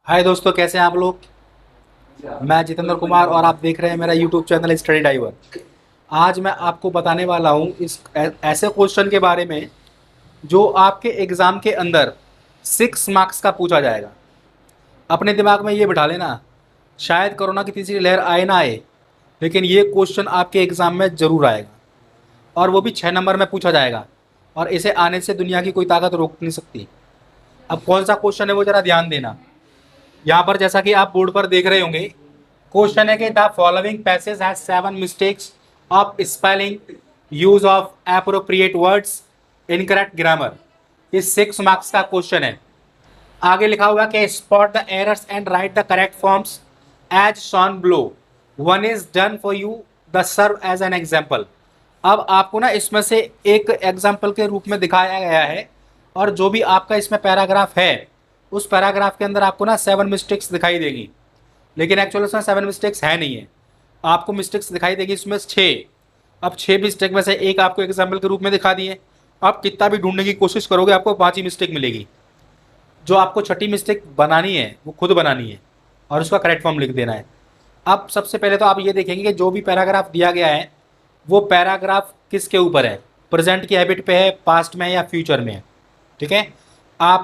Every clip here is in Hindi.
हाय दोस्तों, कैसे हैं आप लोग। मैं जितेंद्र कुमार और आप देख रहे हैं मेरा यूट्यूब चैनल स्टडी डाइवर। आज मैं आपको बताने वाला हूं इस ऐसे क्वेश्चन के बारे में जो आपके एग्ज़ाम के अंदर 6 मार्क्स का पूछा जाएगा। अपने दिमाग में ये बिठा लेना, शायद कोरोना की तीसरी लहर आए ना आए, लेकिन ये क्वेश्चन आपके एग्ज़ाम में ज़रूर आएगा और वो भी 6 नंबर में पूछा जाएगा। और इसे आने से दुनिया की कोई ताकत रोक नहीं सकती। अब कौन सा क्वेश्चन है वो ज़रा ध्यान देना। यहाँ पर जैसा कि आप बोर्ड पर देख रहे होंगे, क्वेश्चन है कि the following passage has 7 mistakes of spelling, use of appropriate words, incorrect grammar. ये 6 मार्क्स का क्वेश्चन है। आगे लिखा हुआ कि spot the errors and write the correct forms as shown below. One is done for you, the serve as an example. अब आपको ना इसमें से एक एग्जाम्पल के रूप में दिखाया गया है और जो भी आपका इसमें पैराग्राफ है उस पैराग्राफ के अंदर आपको ना 7 मिस्टेक्स दिखाई देगी, लेकिन एक्चुअली उसमें 7 मिस्टेक्स है नहीं है। आपको मिस्टेक्स दिखाई देगी इसमें 6। अब 6 मिस्टेक में से एक आपको एग्जाम्पल के रूप में दिखा दिए। आप कितना भी ढूंढने की कोशिश करोगे आपको 5 ही मिस्टेक मिलेगी। जो आपको छठी मिस्टेक बनानी है वो खुद बनानी है और उसका करेक्ट फॉर्म लिख देना है। अब सबसे पहले तो आप ये देखेंगे कि जो भी पैराग्राफ दिया गया है वो पैराग्राफ किसके ऊपर है, प्रेजेंट की हैबिट पे है, पास्ट में है या फ्यूचर में है। ठीक है। आप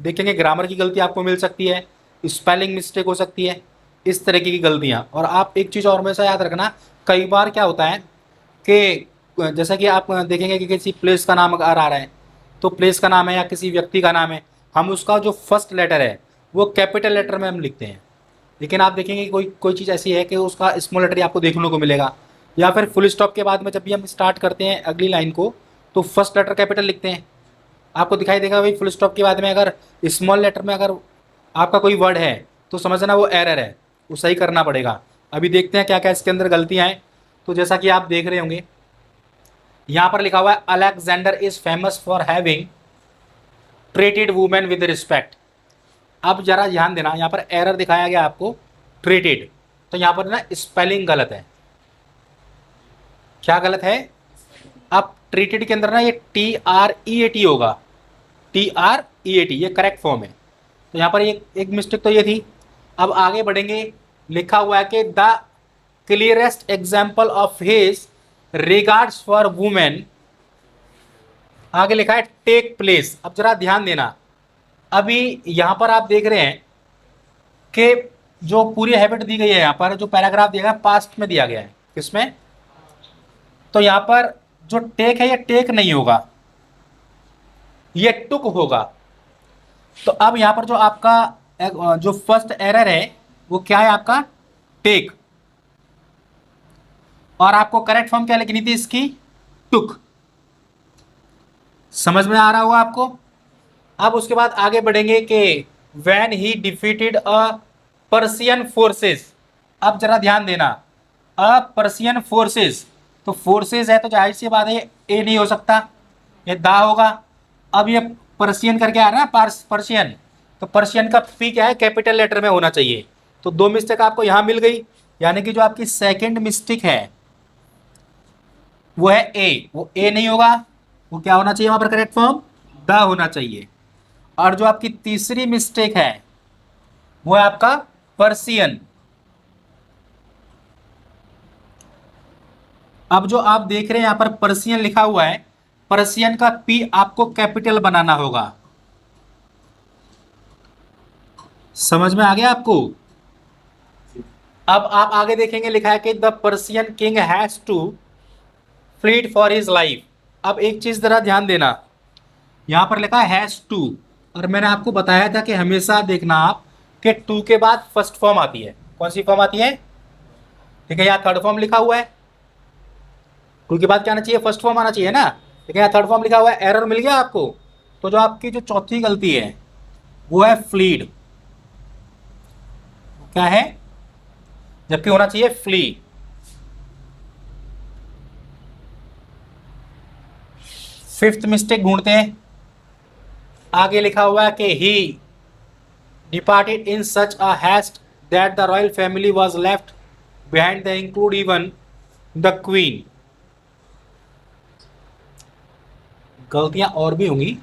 देखेंगे ग्रामर की गलती आपको मिल सकती है, स्पेलिंग मिस्टेक हो सकती है, इस तरीके की गलतियाँ। और आप एक चीज़ और हमेशा याद रखना, कई बार क्या होता है कि जैसा कि आप देखेंगे कि किसी प्लेस का नाम अगर आ रहा है तो प्लेस का नाम है या किसी व्यक्ति का नाम है, हम उसका जो फर्स्ट लेटर है वो कैपिटल लेटर में हम लिखते हैं। लेकिन आप देखेंगे कि कोई कोई चीज़ ऐसी है कि उसका स्मॉल लेटर ही आपको देखने को मिलेगा, या फिर फुल स्टॉप के बाद में जब भी हम स्टार्ट करते हैं अगली लाइन को तो फर्स्ट लेटर कैपिटल लिखते हैं। आपको दिखाई देगा भाई फुल स्टॉप के बाद में अगर स्मॉल लेटर में अगर आपका कोई वर्ड है तो समझना वो एरर है, वो सही करना पड़ेगा। अभी देखते हैं क्या क्या इसके अंदर गलतियाँ हैं। तो जैसा कि आप देख रहे होंगे यहाँ पर लिखा हुआ है Alexander is famous for having treated women with respect. अब जरा ध्यान देना, यहाँ पर एरर दिखाया गया आपको ट्रीटेड, तो यहाँ पर ना स्पेलिंग गलत है। क्या गलत है? अब ट्रीटेड के अंदर ना ये TREAT होगा, TREAT, ये करेक्ट फॉर्म है। तो यहाँ पर एक मिस्टेक तो ये थी। अब आगे बढ़ेंगे, लिखा हुआ है कि the clearest example of his regards for women, आगे लिखा है टेक प्लेस। अब जरा ध्यान देना, अभी यहाँ पर आप देख रहे हैं कि जो पूरी हैबिट दी गई है, यहाँ पर जो पैराग्राफ दिया गया पास्ट में दिया गया है, किसमें? तो यहाँ पर जो टेक है ये टेक नहीं होगा, ये टुक होगा। तो अब यहाँ पर जो आपका जो फर्स्ट एरर है वो क्या है आपका? टेक। और आपको करेक्ट फॉर्म क्या लिखनी थी इसकी? टुक। समझ में आ रहा होगा आपको। अब उसके बाद आगे बढ़ेंगे कि when he defeated a Persian forces. अब जरा ध्यान देना, अ पर्सियन फोर्सेस, तो फोर्सेस है तो जाहिर सी बात है ए नहीं हो सकता, ये दा होगा। अब ये पर्सियन करके आ रहा है ना, पर्शियन, तो पर्शियन का पी क्या है? कैपिटल लेटर में होना चाहिए। तो 2 मिस्टेक आपको यहां मिल गई, यानी कि जो आपकी सेकंड मिस्टेक है वो है ए, वो ए नहीं होगा, वो क्या होना चाहिए वहां पर करेक्ट फॉर्म? द होना चाहिए। और जो आपकी तीसरी मिस्टेक है वो है आपका पर्सियन। अब जो आप देख रहे हैं यहां पर पर्सियन लिखा हुआ है, पर्सियन का पी आपको कैपिटल बनाना होगा। समझ में आ गया आपको? अब आप आगे देखेंगे लिखा है कि the Persian king has to fled for his life. अब एक चीज जरा ध्यान देना, यहां पर लिखा है हैज टू, और मैंने आपको बताया था कि हमेशा देखना आप कि टू के बाद फर्स्ट फॉर्म आती है। कौन सी फॉर्म आती है? ठीक है, यहाँ थर्ड फॉर्म लिखा हुआ है, टू के बाद क्या आना चाहिए? फर्स्ट फॉर्म आना चाहिए ना। ठीक है, यहाँ थर्ड फॉर्म लिखा हुआ है, एरर मिल गया आपको। तो जो आपकी जो चौथी गलती है वो है फ्लीड। क्या है? जबकि होना चाहिए फ्ली। फिफ्थ मिस्टेक ढूंढते हैं। आगे लिखा हुआ है कि he departed in such a haste that the royal family was left behind the include even the queen. गलतियां और भी होंगी।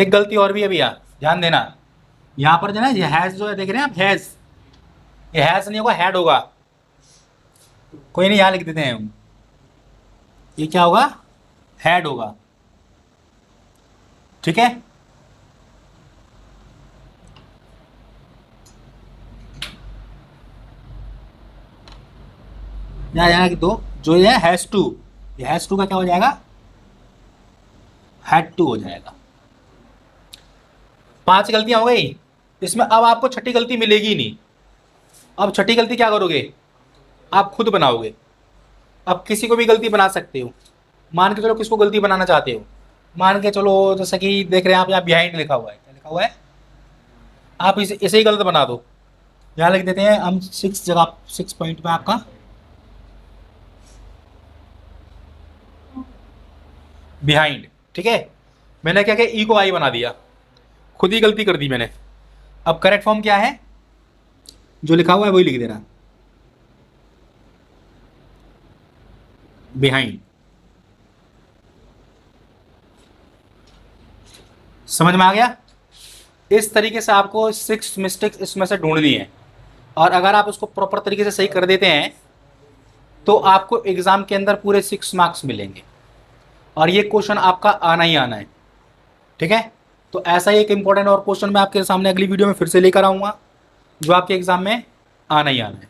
एक गलती और भी है भैया, ध्यान देना। यहाँ पर जो है ये हैज जो है देख रहे हैं आप, हैज, ये हैज नहीं होगा, हैड होगा। कोई नहीं, यहाँ लिख देते हैं हम, ये क्या होगा, हैड होगा। ठीक है, यहाँ लिख दो, जो ये हैज टू, ये हैज टू का क्या हो जाएगा, हैड टू हो जाएगा। 5 गलतियां हो गई इसमें। अब आपको छठी गलती मिलेगी नहीं। अब छठी गलती क्या करोगे, आप खुद बनाओगे। अब किसी को भी गलती बना सकते हो। मान के चलो किसको गलती बनाना चाहते हो, मान के चलो जैसे कि देख रहे हैं आप यहाँ बिहाइंड लिखा हुआ है, क्या लिखा हुआ है, आप इसे ही गलत बना दो। यहाँ लिख देते हैं हम 6 जगह, 6 पॉइंट में आपका बिहाइंड। ठीक है, मैंने क्या किया, ई को आई बना दिया, खुद ही गलती कर दी मैंने। अब करेक्ट फॉर्म क्या है, जो लिखा हुआ है वही लिख देना, बिहाइंड। समझ में आ गया। इस तरीके से आपको 6 मिस्टेक्स इसमें से ढूंढनी है, और अगर आप उसको प्रॉपर तरीके से सही कर देते हैं तो आपको एग्जाम के अंदर पूरे 6 मार्क्स मिलेंगे, और ये क्वेश्चन आपका आना ही आना है। ठीक है, तो ऐसा ही एक इंपॉर्टेंट और क्वेश्चन मैं आपके सामने अगली वीडियो में फिर से लेकर आऊंगा, जो आपके एग्जाम में आना ही आना है।